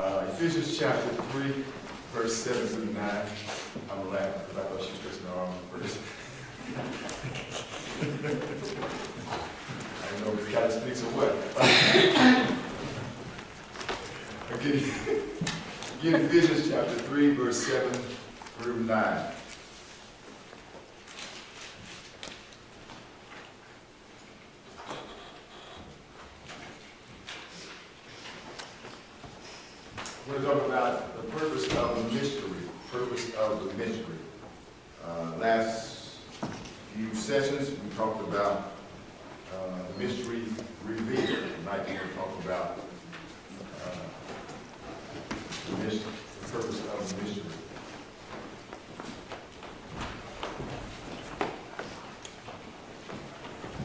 Ephesians chapter 3, verse 7 through 9. I'm laughing because I thought she was stretching her arm first. I didn't know if it kind of speaks or what. Again, Ephesians chapter 3, verse 7 through 9. We're going to talk about the purpose of the mystery. Purpose of the mystery. Last few sessions we talked about the mystery revealed. Tonight we're going to talk about the purpose of the mystery.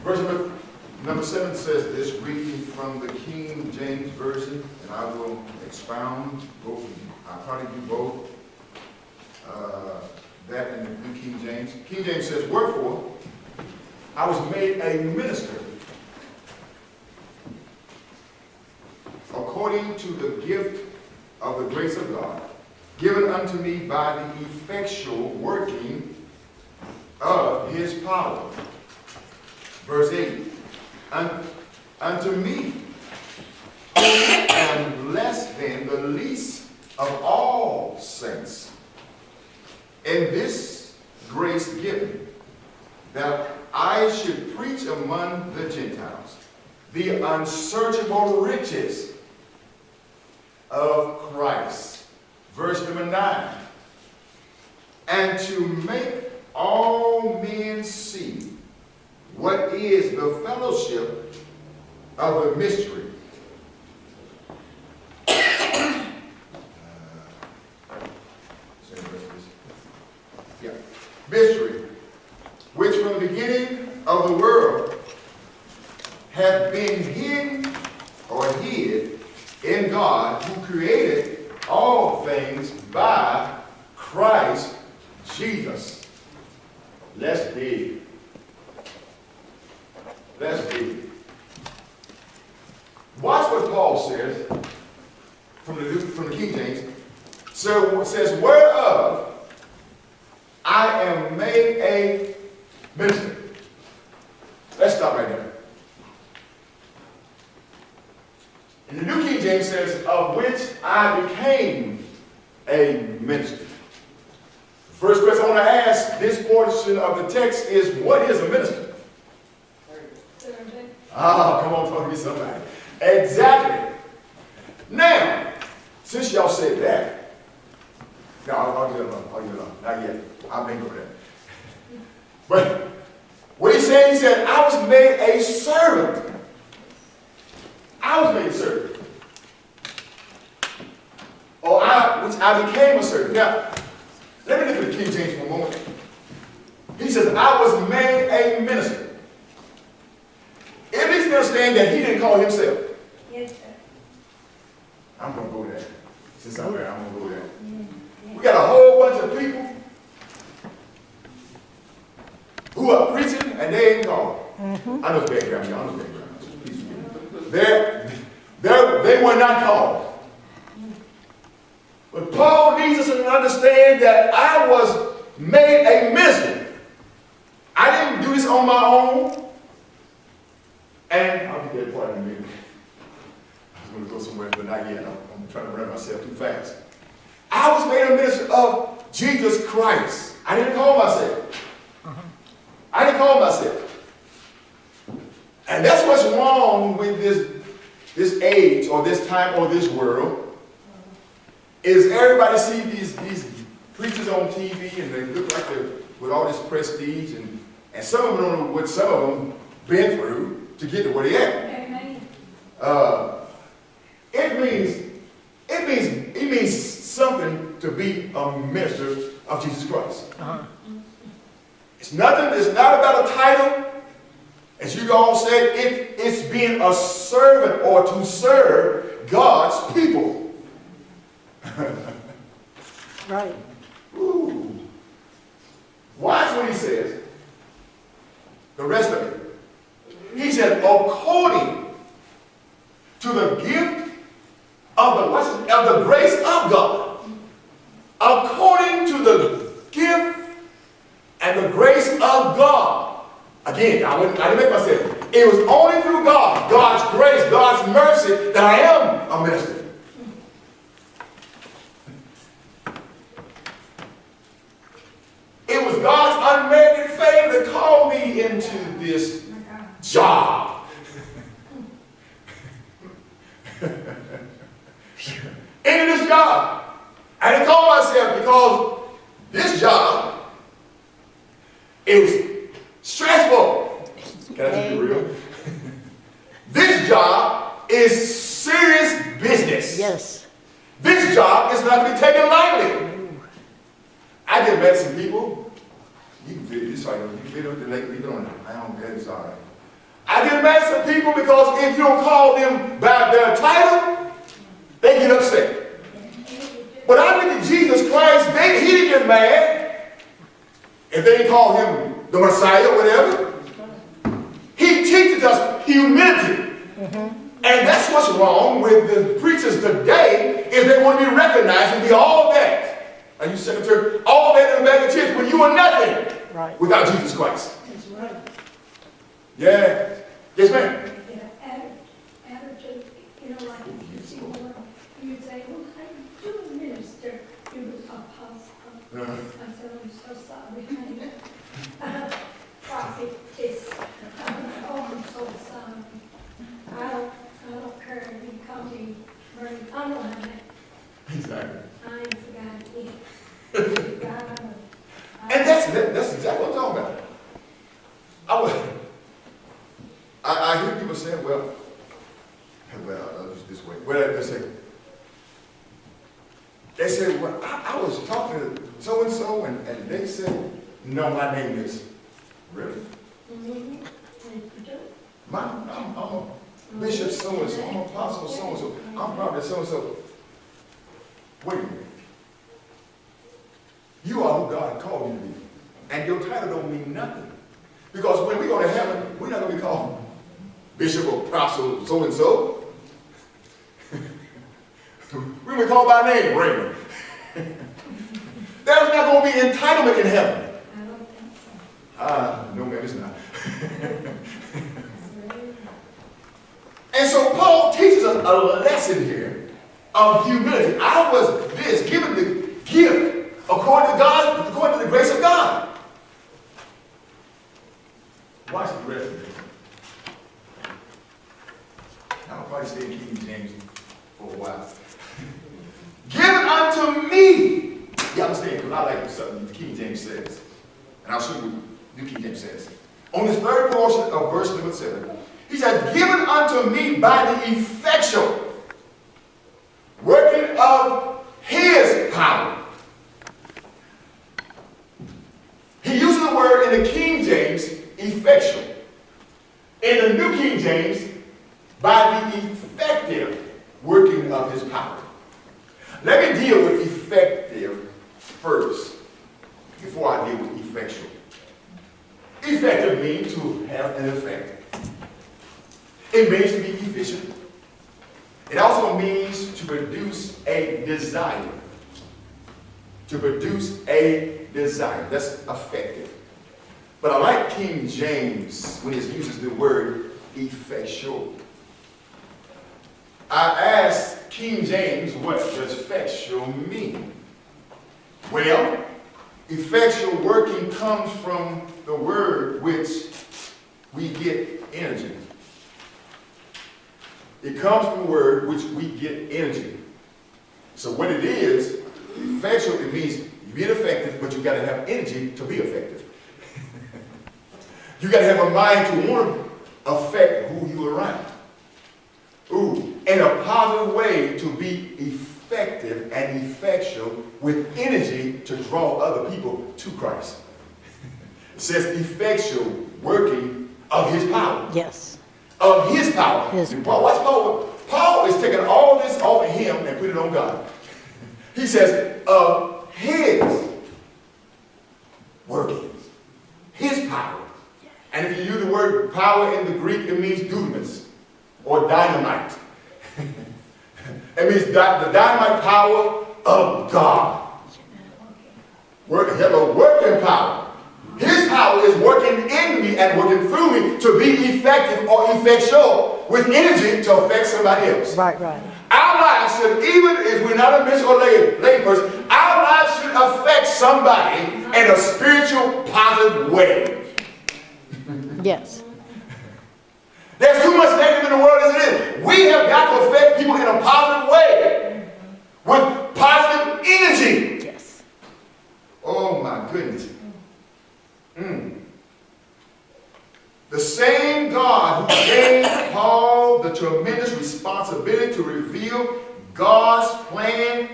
Verse number 7 says this, reading from the King James Version, and I will expound both. I'll probably do both. That and the New King James. King James says, wherefore I was made a minister according to the gift of the grace of God, given unto me by the effectual working of his power. Verse 8. Unto me, who am less than the least of all saints, in this grace given, that I should preach among the Gentiles the unsearchable riches of Christ. Verse number 9. And to make all men see what is the fellowship of the mystery. Mystery, which from the beginning of the world hath been hidden or hid in God, who created all things by Christ Jesus. Let's dig. Let's dig. Watch what Paul says from the King James. So it says, whereof I am made a minister. Let's stop right there. And the New King James says, of which I became a minister. The first question I want to ask this portion of the text is, what is a minister? Ah, come on, talk to me somebody. Exactly. Now, since y'all said that, no, I'll get along. Not yet. I'll make over that. But what he's saying, he said, I was made a servant. I was made a servant. Which I became a servant. Now, let me look at the King James for a moment. He says, I was made a minister. It needs to understand that he didn't call himself. Yes, sir. I'm going to go there. Since I'm there, I'm going to go there. We got a whole bunch of people who are preaching and they ain't called. I know it's background, y'all know background. Please forgive me. They were not called. But Paul needs us to understand that I was made a minister. I didn't do this on my own. And I'll get that part in a minute. I was going to go somewhere, but not yet. I'm trying to run myself too fast. I was made a minister of Jesus Christ. I didn't call myself. I didn't call myself. And that's what's wrong with this age or this time or this world. Is everybody see these preachers on TV and they look like they're with all this prestige and some of them don't know what some of them been through to get to where they at. It means something to be a minister of Jesus Christ. It's not about a title. As you all said, it's being a servant or to serve God's people. Right. Ooh. Watch what he says. The rest of it. He said, according to the gift of the grace of God, according to the gift and the grace of God. Again, I didn't make myself. It was only through God, God's grace, God's mercy, that I am a minister. It was God's unmerited favor that called me into this job. Into this job. I didn't call myself because this job, it was stressful. Can I just be real? This job is serious business. Yes. This job is not to be taken lightly. I just met some people. You can video this right. You can video the late people on it. I don't get it, sorry. I just met some people because if you don't call them by their title, they get upset. But I look at Jesus Christ, he didn't get mad if they didn't call him the Messiah or whatever. He teaches us humility. And that's what's wrong with the preachers today, is they want to be recognized and be all that. Are you secretary? All that in the bag of chips when you are nothing without Jesus Christ. That's right. Yeah. Yes, ma'am. Attitude, you know, like if you see one, you'd say, well, how do you minister? You was apostle. I said, I'm so sorry, honey. Prophetess. Oh, I'm so sorry. I don't care if you call me Murray. I don't have that. Exactly. I ain't forgot it. And that's exactly what I'm talking about. I hear people saying, well, I'll use this way. Well, they say, well, I was talking to so-and-so, and they said, no, my name is, really? I'm a bishop so-and-so, I'm an apostle so-and-so, I'm prophet so-and-so. Wait a minute. You are who God called you to be. And your title don't mean nothing. Because when we go to heaven, we're not going to be called bishop or apostle so-and-so. We're going to be called by name, Raymond. There's not going to be entitlement in heaven. I don't think so. No, ma'am, it's not. And so Paul teaches us a lesson here of humility. I was given the gift according to God, according to the grace of God. Watch the rest of it. I'll probably stay in King James for a while. Given unto me. You understand? Because I like something the King James says. And I'll show you what New King James says. On this third portion of verse number 7, he says, given unto me by the effectual working of his power. He uses the word in the King James, effectual. In the New King James, by the effective working of his power. Let me deal with effective first, before I deal with effectual. Effective means to have an effect. It means to be efficient. It also means to produce a desire. To produce a desire. That's effective. But I like King James when he uses the word effectual. I asked King James, what does effectual mean? Well, effectual working comes from the word which we get energy. It comes from the word which we get energy. So what it is, effectual, it means being effective, but you got to have energy to be effective. You got to have a mind to want to affect who you are around. Ooh, in a positive way to be effective and effectual with energy to draw other people to Christ. It says effectual working of his power. Yes. Of his power. His Paul, what's Paul? Paul is taking all this off of him and putting it on God. He says, of his workings, his power. And if you use the word power in the Greek, it means dunamis or dynamite. It means that the dynamite power of God. Working power. His power is working in me and working through me to be effective or effectual with energy to affect somebody else. Right, right. Our lives should, even if we're not a bishop or lay person, our lives should affect somebody in a spiritual, positive way. Yes. There's too much negative in the world as it is. We have got to affect people in a positive way with positive energy. Yes. Oh my goodness. The same God who gave Paul the tremendous responsibility to reveal God's plan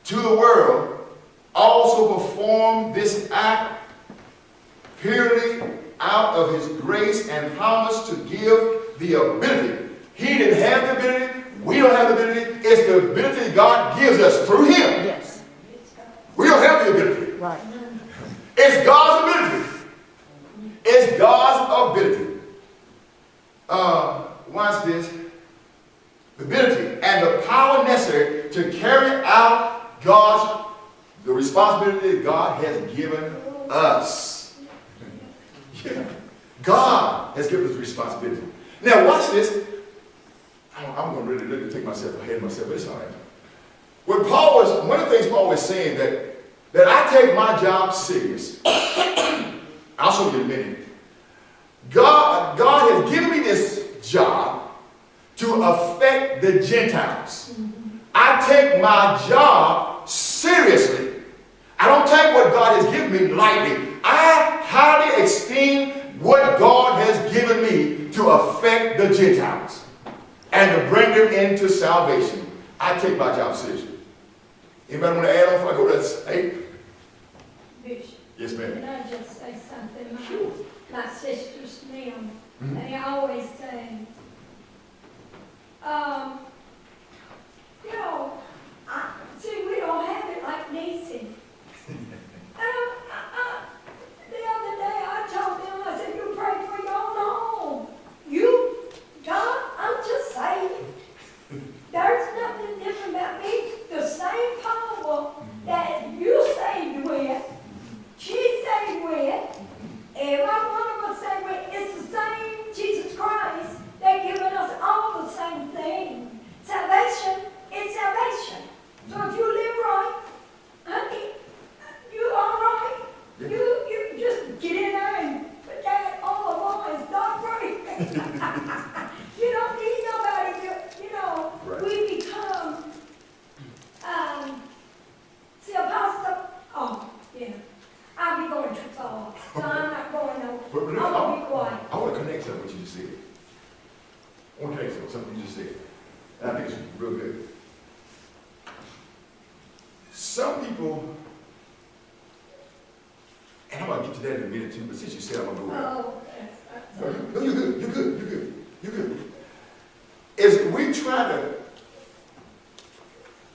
to the world also performed this act purely out of his grace and promised to give the ability. He didn't have the ability. We don't have the ability. It's the ability God gives us through him. Yes. We don't have the ability. Right. It's God's ability. It's God's ability. Watch this. The ability and the power necessary to carry out the responsibility that God has given us. Yeah. God has given us the responsibility. Now watch this. I'm going to really take myself ahead of myself, but it's all right. One of the things Paul was saying that I take my job serious. I'll show you in a minute. God has given me this job to affect the Gentiles. I take my job seriously. I don't take what God has given me lightly. I highly esteem what God has given me to affect the Gentiles and to bring them into salvation. I take my job seriously. Anybody want to add on before I go to that? Hey? Bishop, Yes, ma'am. can I just say something? My sisters, them, they always say, see, we don't have it like Nisi. The other day I told them, I said, you pray for your own home. God, I'm just saying. There's nothing different about me. The same power that you saved with, she saved with, every one of us saved with, it's the same Jesus Christ. They're giving us all the same thing. Salvation is salvation. So if you live right, honey, you all right. Yeah. You just get in there and put that all along and start praying. You don't need nobody to, Right. we become, see, Apostle, yeah, I'll be going too far, so I'm not going no, But I'm gonna be quiet. I want to connect something with what you just said. I want to connect something you just said. And I think it's real good. Some people, and I'm going to get to that in a minute too, but since you said I'm going to go there. Oh, that's No, you're good. You're good. You're good. You're good. Is we try to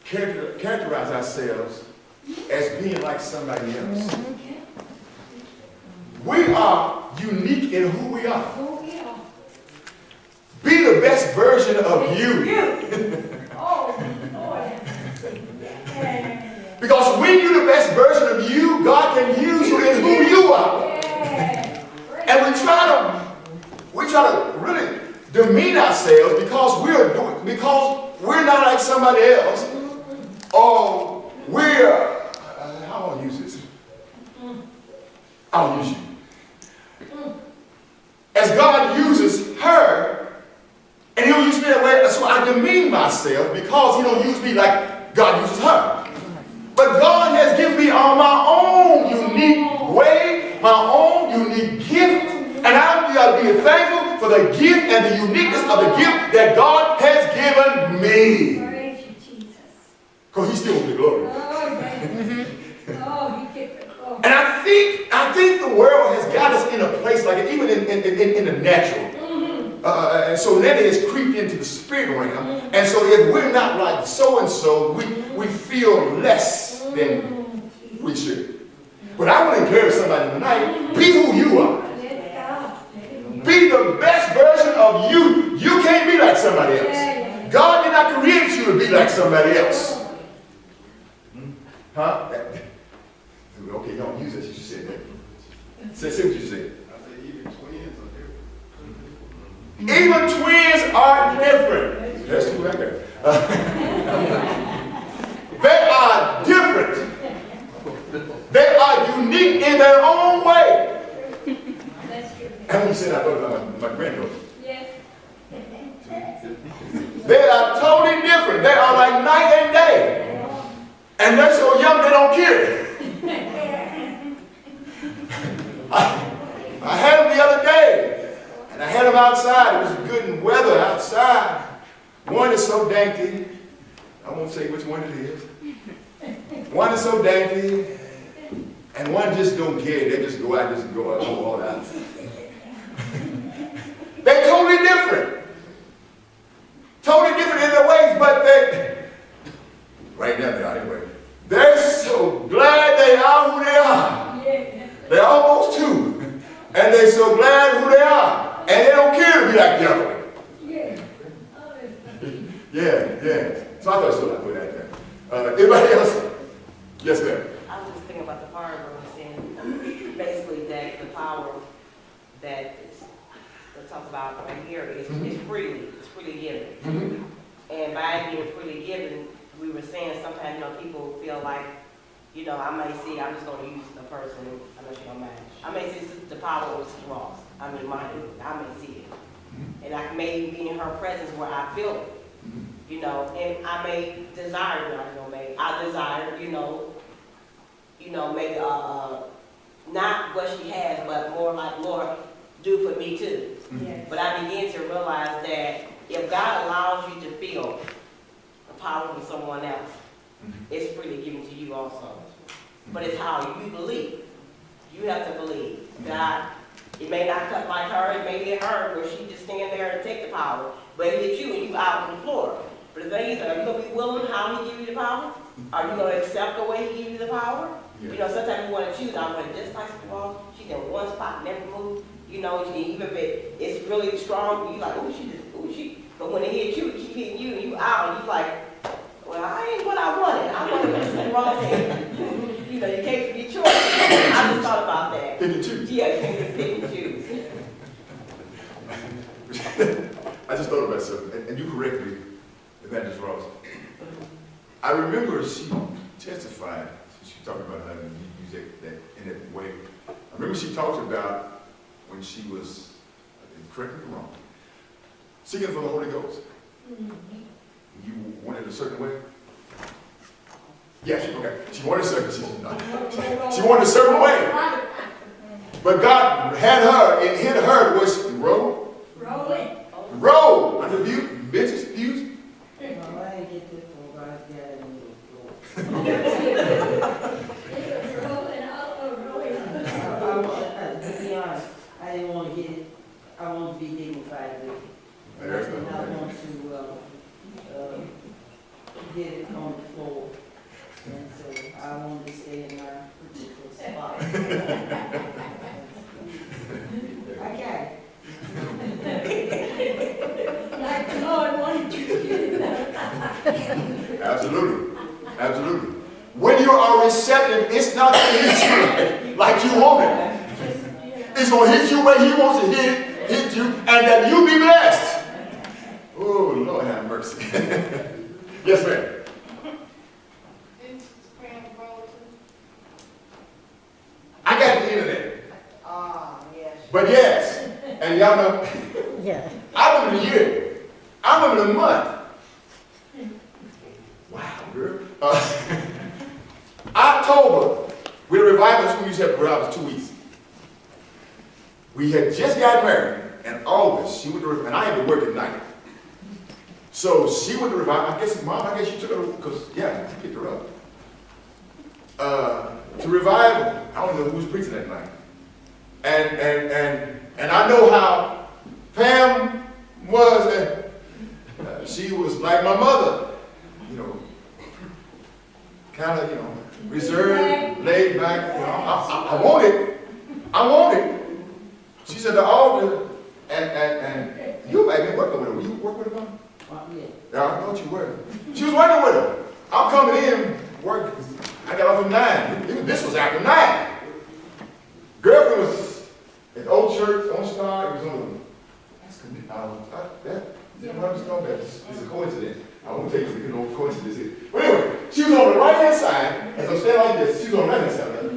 characterize ourselves as being like somebody else. We are unique in who we are. oh, yeah. Be the best version of you. Oh, boy. Because when you're the best version of you, God can use you in who you are. Yeah. And we try to really demean ourselves because we're not like somebody else. Or we're, how will I use this? I'll use you. As God uses her, and he'll use me that way, so I demean myself because he don't use me like God uses her. But God has given me on my own unique way, my own unique gift, and I'm going to be thankful for the gift and the uniqueness of the gift that God has given me. Praise you, Jesus. Because he still wants the glory. Oh, yeah. Oh, he get the glory. And I think the world has got us in a place like it, even in the natural. And so then it has creeped into the spirit realm. And so if we're not like so-and-so, we feel less than we should. But I want to encourage somebody tonight, be who you are. Be the best version of you. You can't be like somebody else. God did not create you to be like somebody Huh? Okay, don't use it, you said that. Say what you said. I said even twins are different. Even twins are different. That's two right there. They are different. They are unique in their own way. That's true. And when you said I thought about my granddaughter. Yes. They are totally different. They are like night and day. And they're so young they don't care. I had them the other day. And I had them outside. It was good weather outside. One is so dainty. I won't say which one it is. One is so dainty. And one just don't care. They just go out, all out. They're totally different. Totally different in their ways, but right now they are anyway. They're so glad they are who they are. Yeah. They're almost two. And they're so glad who they are. And they don't care to be like the other one. Yeah. Oh, Yeah. So I thought so I put that there. Anybody else? Yes, ma'am. I was just thinking about the power of saying basically that the power that it talks about right here is freely given. Mm-hmm. And by it being freely given, we were saying sometimes, people feel like, I may see, I'm just going to use the person, unless you don't mind. I may see the power of Sister Ross. I may see it. And I may be in her presence where I feel it. And I may desire, maybe not what she has, but more like, Lord, do for me too. yes. But I began to realize that if God allows you to feel the power of someone else, it's freely given to you also. But it's how you believe. You have to believe. God, it may not cut like her, it may hit her where she just stand there and take the power, but it hit you and you out on the floor. But the thing is, are you going to be willing how he give you the power? Are you going to accept the way he give you the power? Yeah. Sometimes you want to choose. I'm going to just like the wall. She's in one spot, never move. Even if it's really strong, you like, oh, she. But when it hits you, it keep hitting you, and you out, and you like, well, I ain't what I wanted. I wanted to the wrong thing. You can't be choice. I just thought about that. Pick and choose. Yeah, you can't pick and choose. I just thought about something, and you correctly, Evangelist Ross. I remember she testified, she talked about how to use that in that way. I remember she talked about when she was, correct me if I'm wrong, seeking for the Holy Ghost. You wanted a certain way? Yeah, okay. She wanted a certain, she wanted a certain way. But God had her, it hit her, was roll. Rolling. Roll under the bitches, pews. I didn't get this from God's dad and Rolling out, rolling out. to be honest, I didn't want to get it. I want to be dignified with it. And I did not want to get it on the floor. And so I wanted to stay in my particular spot. I got it. Like the Lord wanted you to get it. Absolutely. When you are receptive, it's not going to hit you like you want it. It's going to hit you where he wants to hit you, and that you be blessed. Oh, Lord have mercy. Yes, ma'am. I got the internet. Yes. But yes, and y'all know, Yeah. I remember the year. I remember the month. Wow, girl. October, we had a revival school. We used to have revivals 2 weeks. We had just got married in August. She went to, and I had to work at night. So she went to revival. I guess you took her, because, yeah, you picked her up. To revival, I don't know who was preaching that night. And I know how Pam was, she was like my mother, kind of, reserved, laid back. I want it. She said the altar, and you might be working with her. Will you work with her, Mom? Yeah. Yeah, I thought you were. She was working with her. I'm coming in, working. I got right hand side, as I'm standing like this, she's on the right hand side,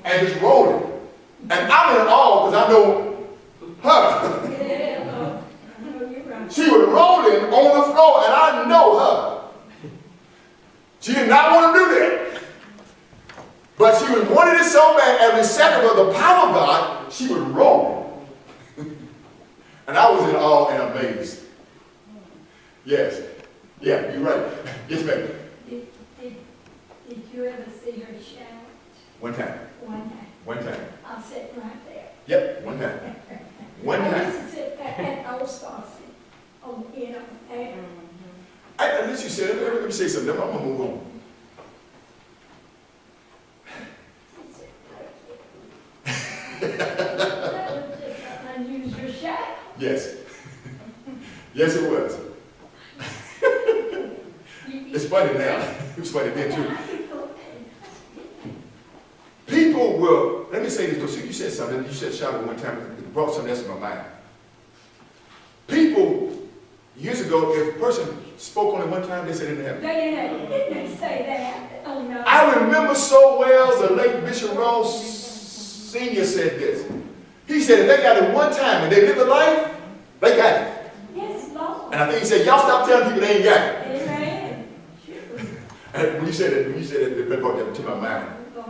and just rolling. And I'm in awe because I know her. Yeah, no, you're right. She was rolling on the floor, and I know her. She did not want to do that. But she was wanting it so bad, every second of the power of God, she was rolling. And I was in awe and amazed. Yes. Yeah, you're right. Yes, ma'am. Did you ever see her shout One time. one night? One time. I'm sitting right there. Yep, one time. One I time. used to sit at those spots, on, you know, and At least you said it. Let me say something. I'm going to move on. that was just an unusual shout. Yes. Yes, it was. It's funny now. It was funny then, too. People will, let me say this, because you said something, you said shout at one time, it brought something else to my mind. People, years ago, if a person spoke on it one time, they said it didn't happen. Didn't say that. Oh, no. I remember so well the late Bishop Ross Sr. said this. He said if they got it one time and they live a life, they got it. Yes, Lord. And I think he said, y'all stop telling people they ain't got it. Amen. Sure. And when you said it, it brought that to my mind. Lord.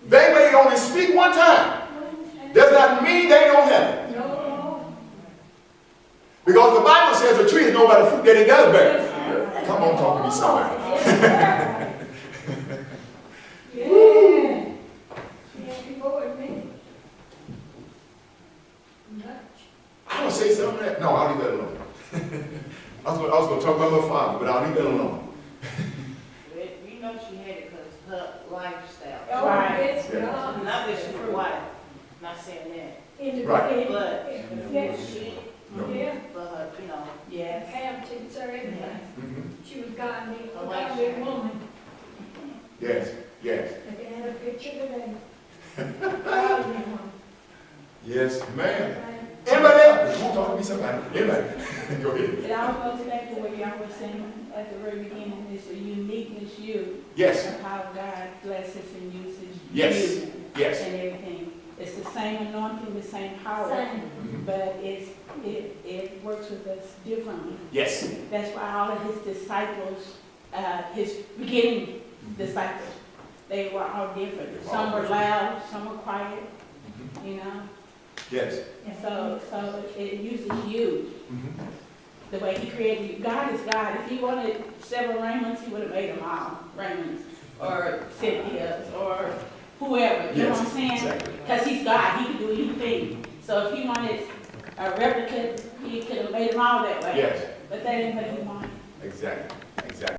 They may only speak one time. Does not mean they don't have it. No, Lord. Because the Bible says a tree is known by the fruit that it does bear. Come on, talk to me somebody. Yeah. Yeah, people with me. Much. I want to say something that, no, I'll leave that alone. I was going to talk about my father, but I'll leave that alone. We know she had it because her lifestyle. Oh, Right. it's Yeah. God. Not that she was white, not saying that. In the Right. But Yes. she, No. Yeah. for her, you know, Yes. Attitudes or everything. Mhm. She was godly, a I like godly her. woman. Yes, yes. If you had a picture today. Godly woman. Yes, ma'am. Right. Anybody else? You talk to me somebody. Anybody? Go ahead. It all goes back to what y'all were saying at the very beginning, it's a uniqueness you, Yes, of how God blesses and uses Yes. you yes. and everything. It's the same anointing, the same power, Same. Mhm. but it works with us differently. Yes. That's why all of his disciples, his beginning disciples, they were all different. Some were loud, some were quiet, Mhm. you know. Yes. So it uses you. Mhm. The way he created you. God is God. If he wanted several Raymonds, he would have made them all Raymonds or Cynthia's or whoever. You know what I'm saying? Exactly. Because he's God. He can do anything. So if he wanted a replica, he could have made them all that way. Yes, But that ain't what he wanted. exactly.